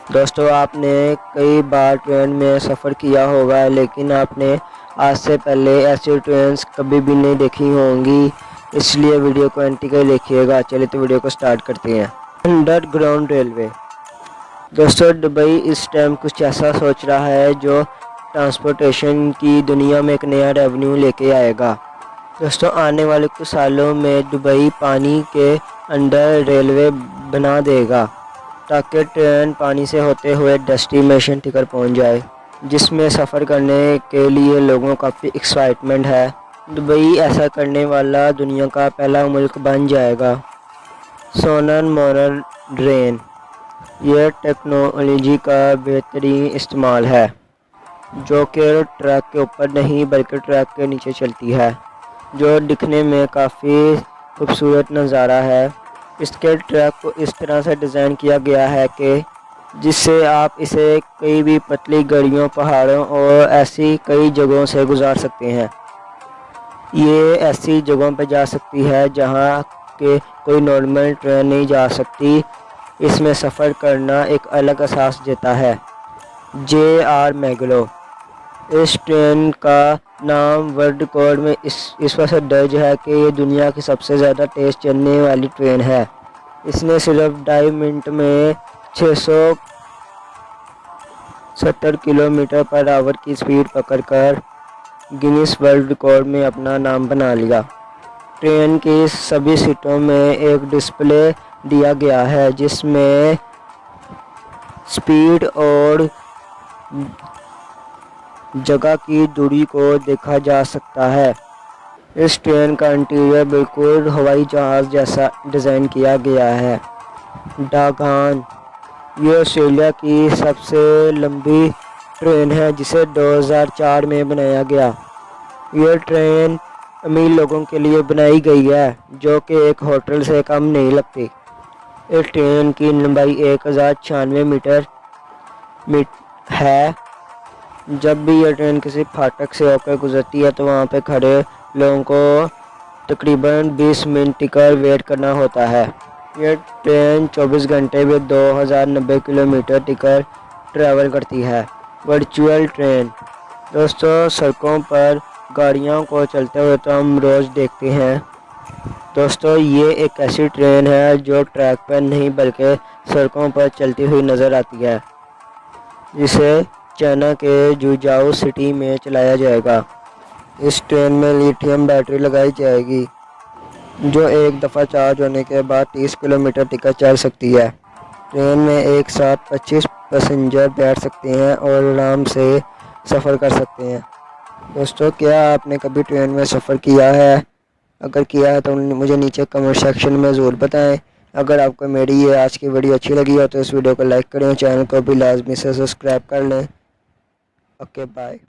दोस्तों, आपने कई बार ट्रेन में सफ़र किया होगा, लेकिन आपने आज से पहले ऐसी ट्रेन्स कभी भी नहीं देखी होंगी, इसलिए वीडियो को एंड तक देखिएगा। चलिए तो वीडियो को स्टार्ट करते हैं। Underground railway. दोस्तों, दुबई इस टाइम कुछ ऐसा सोच रहा है जो ट्रांसपोर्टेशन की दुनिया में एक नया रेवेन्यू लेके आएगा। दोस्तों, आने वाले कुछ सालों में दुबई पानी के अंडर रेलवे बना देगा ताकि ट्रेन पानी से होते हुए डेस्टिनेशन तक पहुंच जाए, जिसमें सफ़र करने के लिए लोगों का काफ़ी एक्साइटमेंट है। दुबई ऐसा करने वाला दुनिया का पहला मुल्क बन जाएगा। सोनर मोनर ड्रेन, यह टेक्नोलॉजी का बेहतरीन इस्तेमाल है जो कि ट्रैक के ऊपर नहीं बल्कि ट्रैक के नीचे चलती है, जो दिखने में काफ़ी खूबसूरत नज़ारा है। इसके ट्रैक को इस तरह से डिज़ाइन किया गया है कि जिससे आप इसे कई भी पतली गलियों, पहाड़ों और ऐसी कई जगहों से गुजार सकते हैं। ये ऐसी जगहों पर जा सकती है जहाँ के कोई नॉर्मल ट्रेन नहीं जा सकती। इसमें सफ़र करना एक अलग एहसास देता है। JR मैग्लो, इस ट्रेन का नाम वर्ल्ड रिकॉर्ड में इस वजह से दर्ज है कि ये दुनिया की सबसे ज़्यादा तेज़ चलने वाली ट्रेन है। इसने सिर्फ 2.5 मिनट में 670 किलोमीटर पर आवर की स्पीड पकड़कर गिनीज वर्ल्ड रिकॉर्ड में अपना नाम बना लिया। ट्रेन की सभी सीटों में एक डिस्प्ले दिया गया है जिसमें स्पीड और जगह की दूरी को देखा जा सकता है। इस ट्रेन का इंटीरियर बिल्कुल हवाई जहाज़ जैसा डिज़ाइन किया गया है। डागान, ये ऑस्ट्रेलिया की सबसे लंबी ट्रेन है जिसे 2004 में बनाया गया। यह ट्रेन अमीर लोगों के लिए बनाई गई है जो कि एक होटल से कम नहीं लगती। इस ट्रेन की लंबाई 1096 मीटर है। जब भी यह ट्रेन किसी फाटक से होकर गुजरती है तो वहाँ पे खड़े लोगों को तकरीबन 20 मिनट टिकट वेट करना होता है। यह ट्रेन 24 घंटे में 2090 किलोमीटर टिकट ट्रैवल करती है। वर्चुअल ट्रेन, दोस्तों सड़कों पर गाड़ियों को चलते हुए तो हम रोज़ देखते हैं। दोस्तों, ये एक ऐसी ट्रेन है जो ट्रैक पर नहीं बल्कि सड़कों पर चलती हुई नज़र आती है, जिसे चाइना के जुझाऊ सिटी में चलाया जाएगा। इस ट्रेन में लिथियम बैटरी लगाई जाएगी जो एक दफ़ा चार्ज होने के बाद 30 किलोमीटर तक चल सकती है। ट्रेन में एक साथ 25 पैसेंजर बैठ सकते हैं और आराम से सफ़र कर सकते हैं। दोस्तों, क्या आपने कभी ट्रेन में सफ़र किया है? अगर किया है तो मुझे नीचे कमेंट सेक्शन में ज़रूर बताएं। अगर आपको मेरी ये आज की वीडियो अच्छी लगी हो तो इस वीडियो को लाइक करें, चैनल को भी लाजमी से सब्सक्राइब कर लें। Okay, bye.